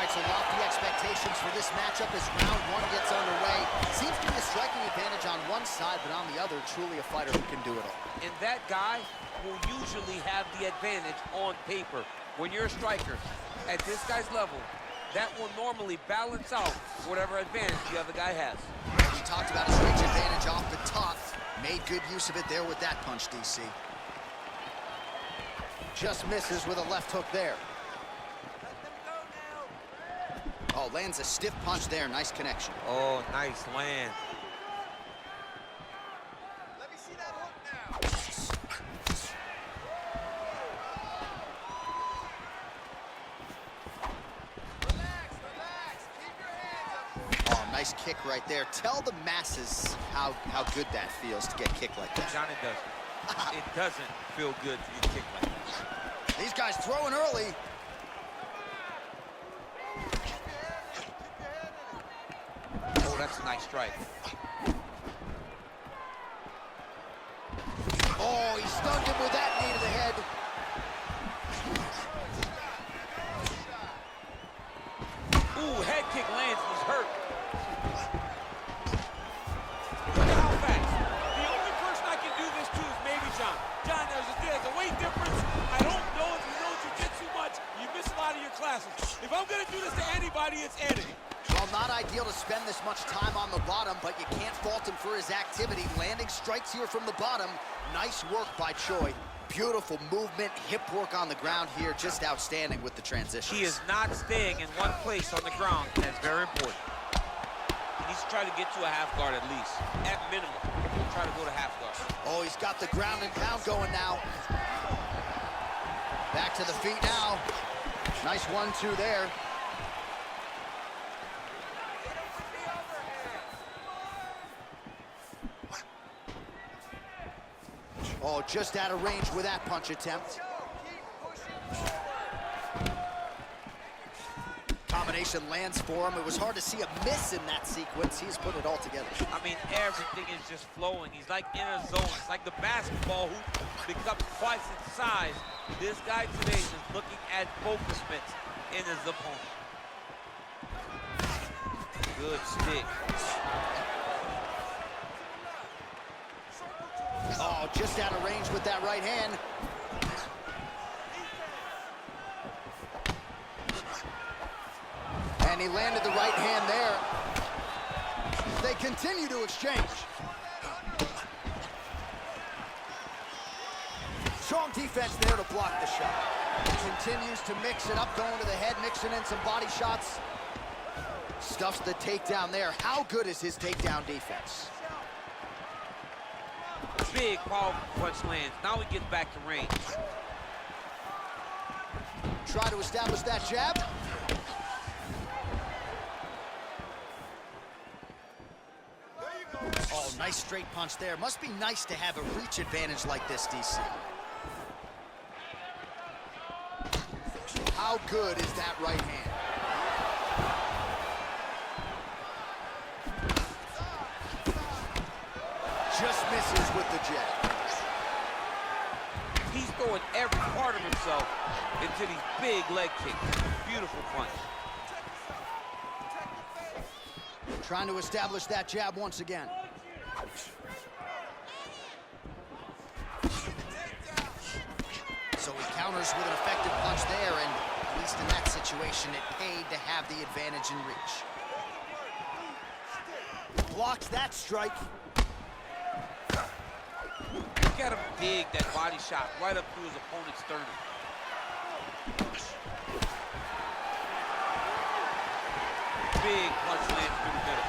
right, so lofty expectations for this matchup as round one gets underway. Seems to be a striking advantage on one side, but on the other, truly a fighter who can do it all. And that guy will usually have the advantage on paper. When you're a striker at this guy's level, that will normally balance out whatever advantage the other guy has. We talked about his reach advantage off the top. Made good use of it there with that punch, DC. Just misses with a left hook there. Oh, lands a stiff punch there. Nice connection. Oh, nice land. Let me see that hook now. Relax. Keep your hands up. Oh, nice kick right there. Tell the masses how good that feels to get kicked like that. John, it doesn't. It doesn't feel good to get kicked like that. These guys throwing early. Oh, that's a nice strike. Oh, he stunned him with that knee to the head. Ooh, head kick lands, he's hurt. Look at how fast. The only person I can do this to is maybe John. John, there's a weight difference. I don't know if you know jiu-jitsu much. You miss a lot of your classes. If I'm gonna do this to anybody, it's Eddie. Well, not ideal to spend this much time on the bottom, but you can't fault him for his activity. Landing strikes here from the bottom. Nice work by Choi. Beautiful movement, hip work on the ground here. Just outstanding with the transition. He is not staying in one place on the ground. That's very important. He needs to try to get to a half guard at least. At minimum, try to go to half guard. Oh, he's got the ground and pound going now. Back to the feet now. Nice 1-2 there. Oh, just out of range with that punch attempt. Combination lands for him. It was hard to see a miss in that sequence. He's put it all together. I mean, everything is just flowing. He's like in a zone. It's like the basketball hoop becomes twice its size. This guy today is looking at focusment in his opponent. Good stick. Oh, just out of range with that right hand. And he landed the right hand there. They continue to exchange. Strong defense there to block the shot. Continues to mix it up, going to the head, mixing in some body shots. Stuffs the takedown there. How good is his takedown defense? Big, powerful punch lands. Now he gets back to range. Try to establish that jab. Oh, nice straight punch there. Must be nice to have a reach advantage like this, DC. How good is that right hand? Just misses with the jab. He's throwing every part of himself into these big leg kicks. Beautiful punch. Trying to establish that jab once again. So he counters with an effective punch there, and at least in that situation, it paid to have the advantage in reach. Blocks that strike. Look at him dig that body shot right up through his opponent's sternum. Big punch lands through the middle.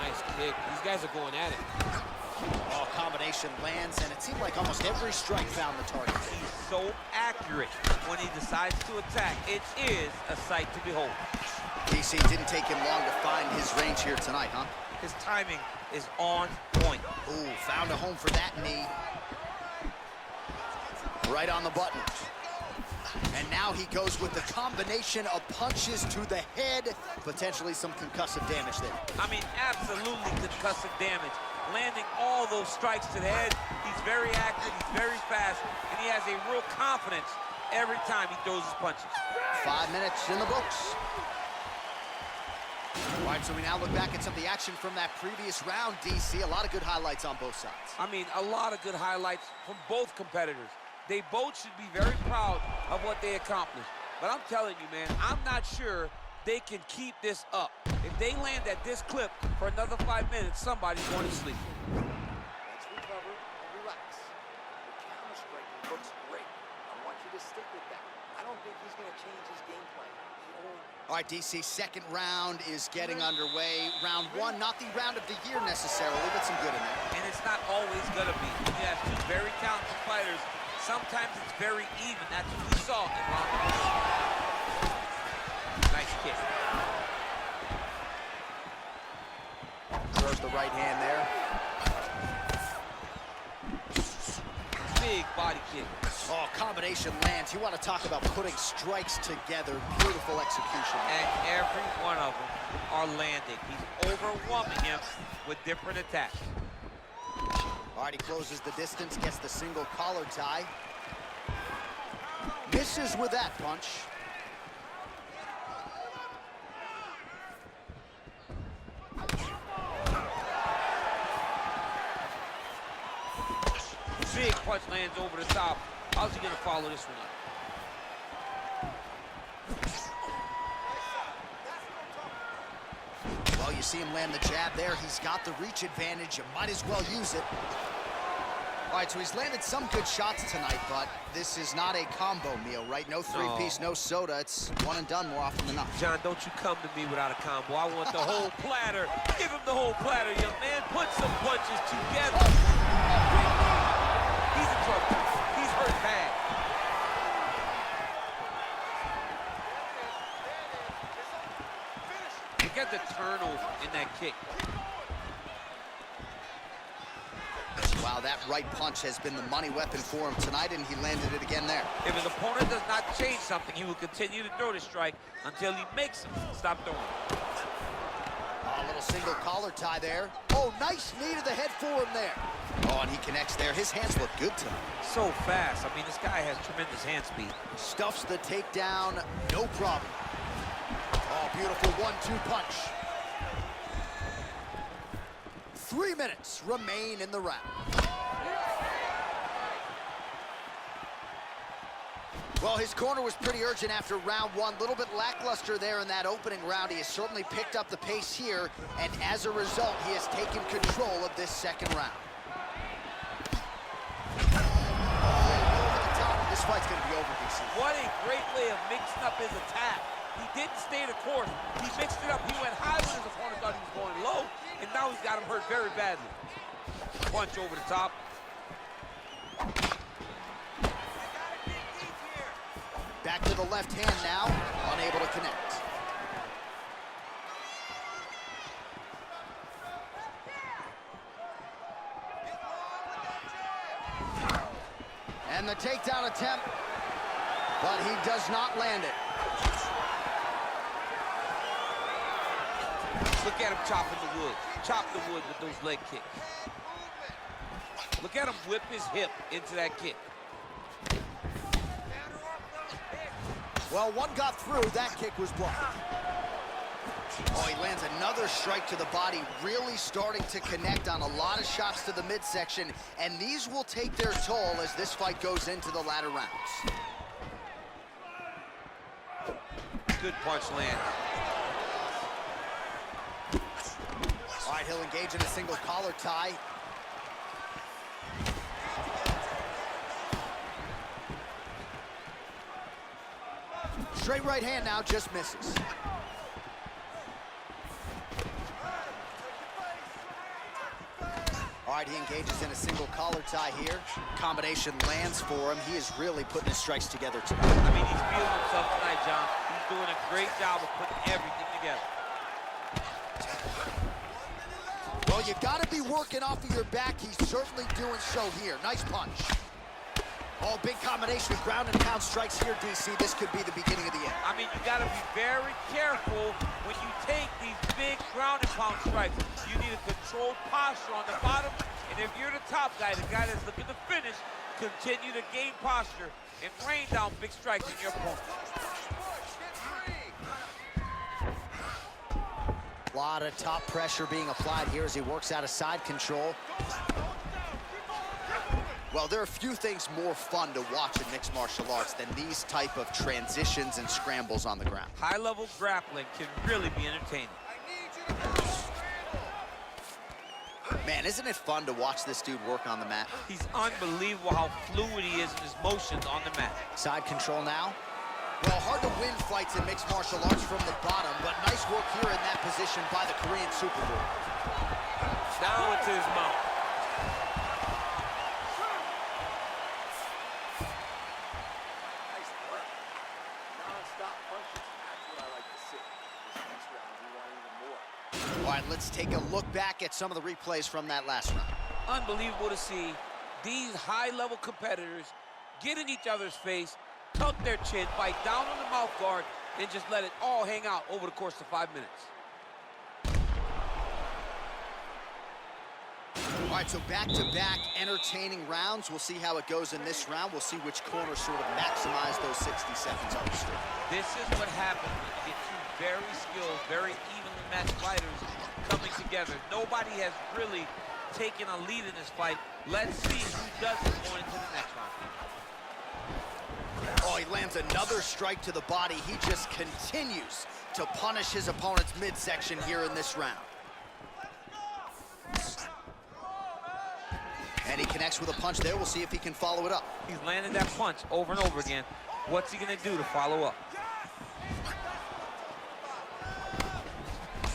Nice kick. These guys are going at it. Oh, combination lands, and it seemed like almost every strike found the target. He's so accurate when he decides to attack. It is a sight to behold. DC didn't take him long to find his range here tonight, huh? His timing is on point. Ooh, found a home for that knee. Right on the button. And now he goes with the combination of punches to the head. Potentially some concussive damage there. I mean, absolutely concussive damage. Landing all those strikes to the head. He's very accurate, he's very fast, and he has a real confidence every time he throws his punches. 5 minutes in the books. All right, so we now look back at some of the action from that previous round, DC. A lot of good highlights on both sides. I mean, a lot of good highlights from both competitors. They both should be very proud of what they accomplished. But I'm telling you, man, I'm not sure they can keep this up. If they land at this clip for another 5 minutes, somebody's going to sleep. Let's recover and relax. The counter striking looks great. I want you to stick with that. I don't think he's going to change his game plan. All right, DC, second round is getting underway. Round one, not the round of the year necessarily, but some good in there. And it's not always going to be. When you have two very talented fighters, sometimes it's very even. That's what we saw in round one. Nice kick. Throws the right hand there. Big body kick. Oh, combination lands. You want to talk about putting strikes together. Beautiful execution. And every one of them are landing. He's overwhelming him with different attacks. All right, he closes the distance, gets the single collar tie. Misses with that punch. Big punch lands over the top. How's he gonna follow this one up? Well, you see him land the jab there. He's got the reach advantage. You might as well use it. All right, so he's landed some good shots tonight, but this is not a combo meal, right? No three-piece, no soda. It's one and done more often than not. John, don't you come to me without a combo. I want the whole platter. Give him the whole platter, young man. Put some punches together. He's in trouble. He's hurt bad. Look at the turnover in that kick. Wow, that right punch has been the money weapon for him tonight, and he landed it again there. If his opponent does not change something, he will continue to throw the strike until he makes him stop throwing. A little single collar tie there. Oh, nice knee to the head for him there. Oh, and he connects there. His hands look good tonight. So fast. I mean, this guy has tremendous hand speed. Stuffs the takedown, no problem. Oh, beautiful 1-2 punch. 3 minutes remain in the round. Well, his corner was pretty urgent after round one. A little bit lackluster there in that opening round. He has certainly picked up the pace here, and as a result, he has taken control of this second round. Over the top, this fight's going to be over, DC. What a great way of mixing up his attack. He didn't stay the course. He mixed it up. He went high when his opponent thought he was going low, and now he's got him hurt very badly. Punch over the top. Back to the left hand now, unable to connect. And the takedown attempt, but he does not land it. Look at him chopping the wood. Chop the wood with those leg kicks. Look at him whip his hip into that kick. Well, one got through, that kick was blocked. Oh, he lands another strike to the body, really starting to connect on a lot of shots to the midsection, and these will take their toll as this fight goes into the latter rounds. Good punch land. All right, he'll engage in a single collar tie. Straight right hand now, just misses. All right, he engages in a single collar tie here. Combination lands for him. He is really putting his strikes together tonight. I mean, he's feeling himself tonight, John. He's doing a great job of putting everything together. Well, you got to be working off of your back. He's certainly doing so here. Nice punch. Oh, big combination of ground and pound strikes here, DC. This could be the beginning of the end. I mean, you got to be very careful when you take these big ground and pound strikes. You need a controlled posture on the bottom, and if you're the top guy, the guy that's looking to finish, Continue to gain posture and rain down big strikes on your opponent. A lot of top pressure being applied here as he works out of side control. Well, there are few things more fun to watch in mixed martial arts than these type of transitions and scrambles on the ground. High-level grappling can really be entertaining. Man, isn't it fun to watch this dude work on the mat? He's unbelievable how fluid he is in his motions on the mat. Side control now. Well, hard to win fights in mixed martial arts from the bottom, but nice work here in that position by the Korean Superboy. Down into his mouth. Nice work. Non-stop punches. That's what I like to see. This next round, we want even more. All right, let's take a look back at some of the replays from that last round. Unbelievable to see these high-level competitors get in each other's face, tuck their chin, bite down on the mouth guard, and just let it all hang out over the course of 5 minutes. All right, so back-to-back entertaining rounds. We'll see how it goes in this round. We'll see which corner sort of maximize those 60 seconds on the street. This is what happens when you get two very skilled, very evenly matched fighters coming together. Nobody has really taken a lead in this fight. Let's see who does it going into the next round. Oh, he lands another strike to the body. He just continues to punish his opponent's midsection here in this round. And he connects with a punch there. We'll see if he can follow it up. He's landed that punch over and over again. What's he gonna do to follow up?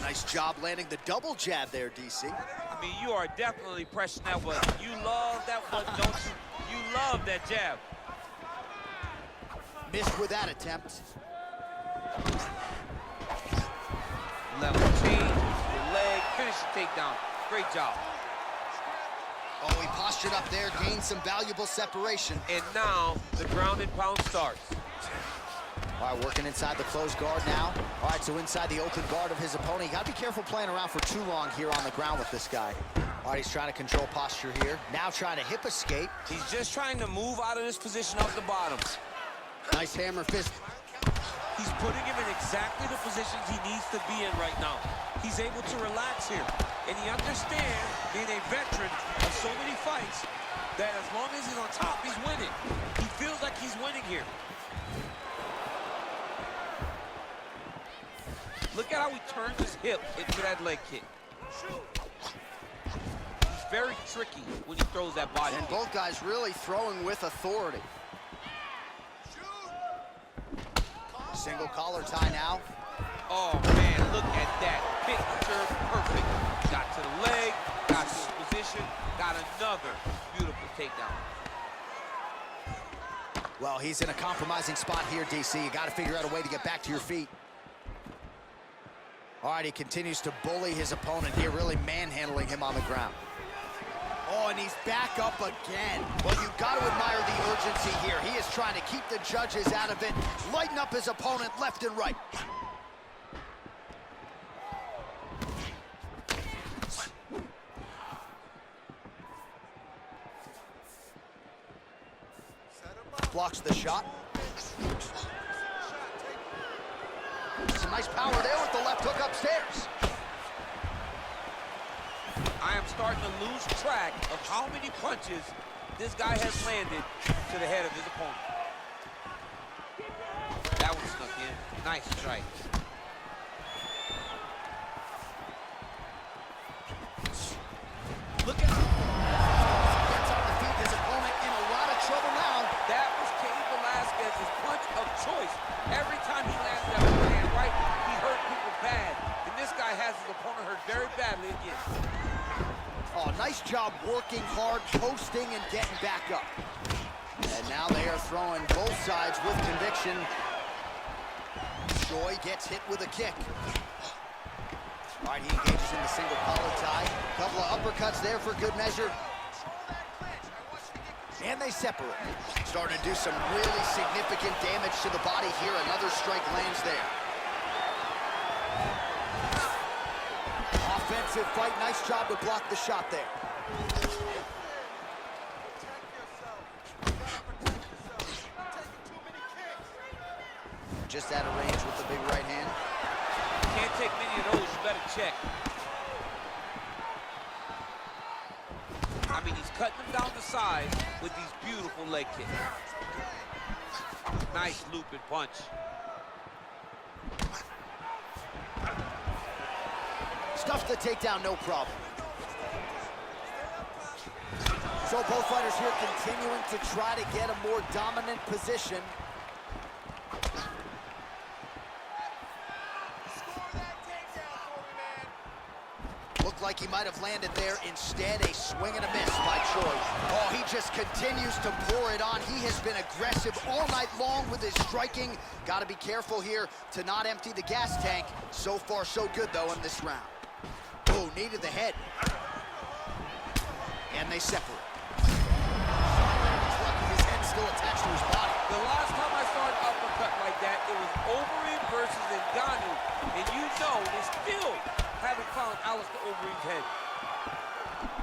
Nice job landing the double jab there, DC. I mean, you are definitely pressing that button. You love that button, don't you? You love that jab. Missed with that attempt. Level change, leg, finish the takedown. Great job. Oh, he postured up there, gained some valuable separation. And now the ground and pound starts. All right, working inside the closed guard now. All right, so inside the open guard of his opponent. You got to be careful playing around for too long here on the ground with this guy. All right, he's trying to control posture here. Now trying to hip escape. He's just trying to move out of this position off the bottom. Nice hammer fist. He's putting him in exactly the positions he needs to be in right now. He's able to relax here. And he understands, being a veteran of so many fights, that as long as he's on top, he's winning. He feels like he's winning here. Look at how he turns his hip into that leg kick. He's very tricky when he throws that body And kick. both guys really throwing with authority. Single collar tie now. Oh, man, look at that. Picture perfect. Got to the leg, got to the position, got another beautiful takedown. Well, he's in a compromising spot here, DC. You got to figure out a way to get back to your feet. All right, he continues to bully his opponent here, really manhandling him on the ground. Oh, and he's back up again. Well, you've got to admire the urgency here. He is trying to keep the judges out of it, lighten up his opponent left and right. Blocks the shot. Some nice power there with the left hook upstairs. I am starting to lose track of how many punches this guy has landed to the head of his opponent. That one snuck in. Nice strike. Look at Gets on the feet. His opponent in a lot of trouble now. that. Was Cain Velasquez's punch of choice. Every time he lands that hand right, he hurt people bad. And this guy has his opponent hurt very badly again. Oh, nice job working hard, posting, and getting back up. And now they are throwing both sides with conviction. Choi gets hit with a kick. All right, he engages in the single collar tie. Couple of uppercuts there for good measure. And they separate. Starting to do some really significant damage to the body here. Another strike lands there. Offensive fight. Nice job to block the shot there. just out of range with the big right hand. Can't take many of those, you better check. I mean, he's cutting them down the side with these beautiful leg kicks. Nice looping punch. Stuffs the takedown, no problem. So both fighters here continuing to try to get a more dominant position. Looked like he might have landed there. Instead, a swing and a miss by Choi. Oh, he just continues to pour it on. He has been aggressive all night long with his striking. Got to be careful here to not empty the gas tank. So far, so good, though, in this round. Oh, knee to the head. And they separate. His head still attached to his body. The last time I saw an uppercut like that, it was Overeem versus Ngannou. And you know, they still haven't found Alistair Overeem's head.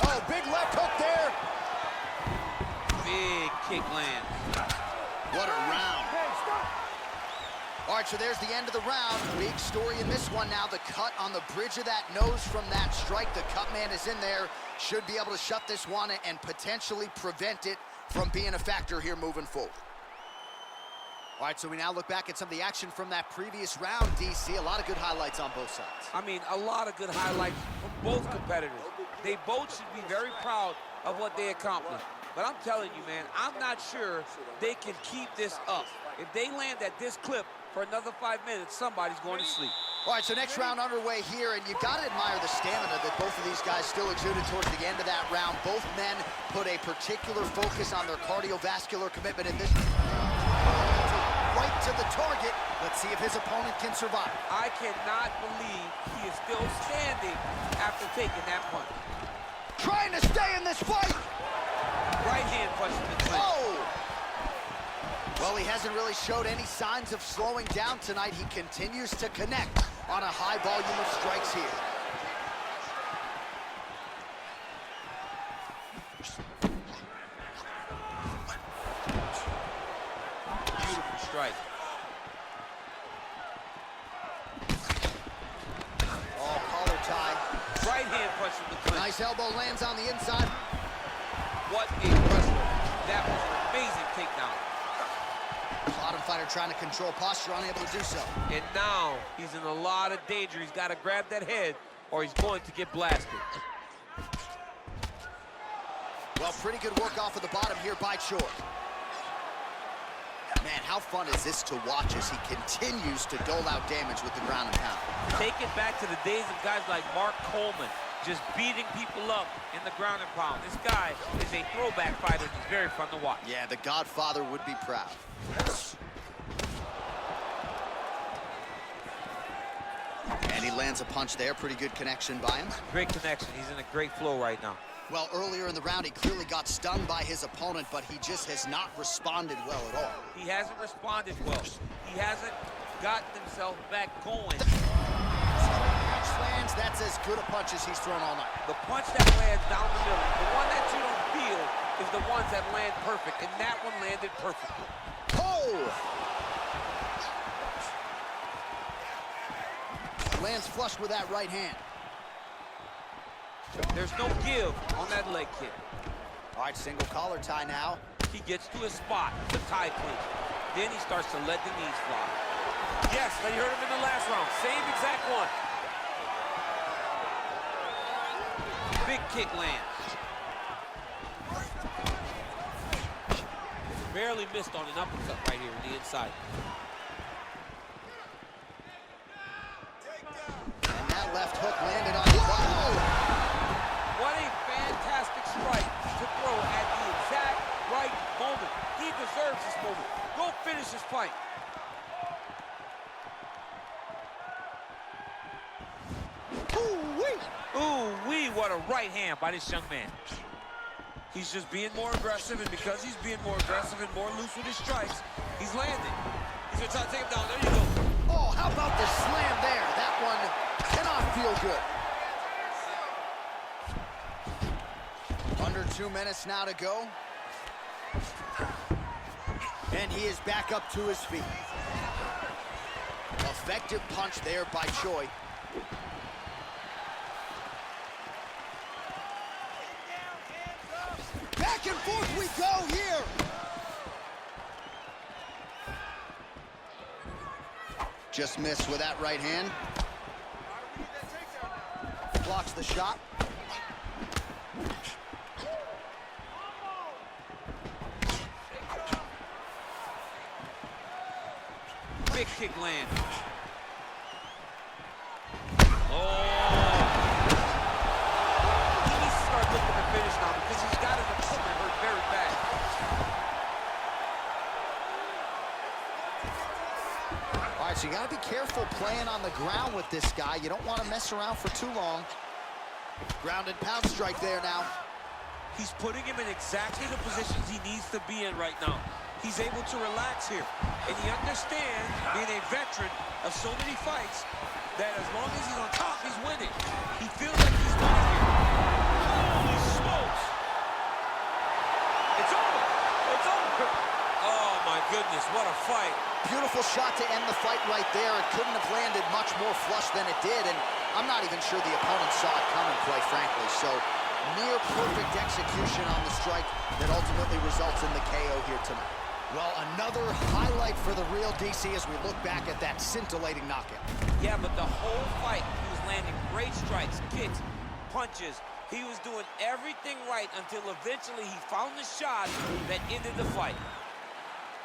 Oh, big left hook there. Big kick lands. What a round. All right, so there's the end of the round. Big story in this one now. The cut on the bridge of that nose from that strike. The cut man is in there. Should be able to shut this one and potentially prevent it from being a factor here moving forward. All right, so we now look back at some of the action from that previous round, DC. A lot of good highlights on both sides. I mean, a lot of good highlights from both competitors. They both should be very proud of what they accomplished. But I'm telling you, man, I'm not sure they can keep this up. If they land at this clip for another 5 minutes, somebody's going to sleep. All right, so next round underway here, and you've got to admire the stamina that both of these guys still exuded towards the end of that round. Both men put a particular focus on their cardiovascular commitment in this. Right to the target. Let's see if his opponent can survive. I cannot believe he is still standing after taking that punch. Trying to stay in this fight. Right hand punch in the clinch. Oh! Well, he hasn't really showed any signs of slowing down tonight. He continues to connect on a high volume of strikes here. Beautiful strike. Oh, collar tie. Right hand punch in the clinch. Nice elbow lands on the inside. What a wrestler. That was an amazing takedown. Bottom fighter trying to control posture, unable to do so. And now he's in a lot of danger. He's got to grab that head or he's going to get blasted. Well, pretty good work off of the bottom here by Choi. Man, how fun is this to watch as he continues to dole out damage with the ground and pound. Take it back to the days of guys like Mark Coleman, just beating people up in the ground and pound. This guy is a throwback fighter. He's very fun to watch. Yeah, the Godfather would be proud. And he lands a punch there. Pretty good connection by him. Great connection. He's in a great flow right now. Well, earlier in the round, he clearly got stung by his opponent, but he just has not responded well at all. He hasn't responded well. He hasn't gotten himself back going. Punch lands, that's as good a punch as he's thrown all night. The punch that lands down the middle, the one that you don't feel, is the ones that land perfect, and that one landed perfectly. Oh! Lands flush with that right hand. There's no give on that leg kick. All right, single collar tie now. He gets to his spot, the tie clinch. Then he starts to let the knees fly. Yes, you heard him in the last round. Same exact one. Big kick lands. Barely missed on an uppercut right here on the inside. And that left hook landed on the bottom. What a fantastic strike to throw at the exact right moment. He deserves this moment. Go finish this fight. Ooh-wee! Ooh-wee, what a right hand by this young man. He's just being more aggressive, and because he's being more aggressive and more loose with his strikes, he's landing. He's gonna try to take him down. There you go. Oh, how about the slam there? That one cannot feel good. Under 2 minutes now to go. And he is back up to his feet. effective punch there by Choi. Back and forth we go here. Just missed with that right hand. Blocks the shot. Big kick land. Oh! He needs to start looking to finish now because he's got his equipment hurt very bad. All right, so you got to be careful playing on the ground with this guy. You don't want to mess around for too long. Ground and pound strike there now. He's putting him in exactly the positions he needs to be in right now. He's able to relax here, and he understands, being a veteran of so many fights, that as long as he's on top, he's winning. He feels like he's winning here. Holy smokes! It's over! It's over! Oh, my goodness, what a fight. Beautiful shot to end the fight right there. It couldn't have landed much more flush than it did, and I'm not even sure the opponent saw it coming, quite frankly. So, near perfect execution on the strike that ultimately results in the KO here tonight. Well, another highlight for the real DC as we look back at that scintillating knockout. Yeah, but the whole fight, he was landing great strikes, kicks, punches. He was doing everything right until eventually he found the shot that ended the fight.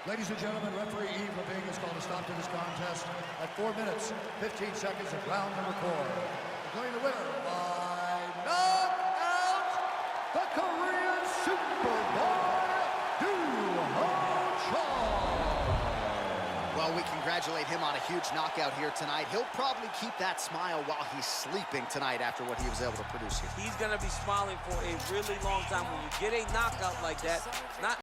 Ladies and gentlemen, referee Yves Levine has called a stop to this contest at 4 minutes, 15 seconds of round number 4. Declaring the winner by knockout, the Korean Superboy, doohochoi. Well, we congratulate him on a huge knockout here tonight. He'll probably keep that smile while he's sleeping tonight after what he was able to produce here. He's going to be smiling for a really long time. When you get a knockout like that, not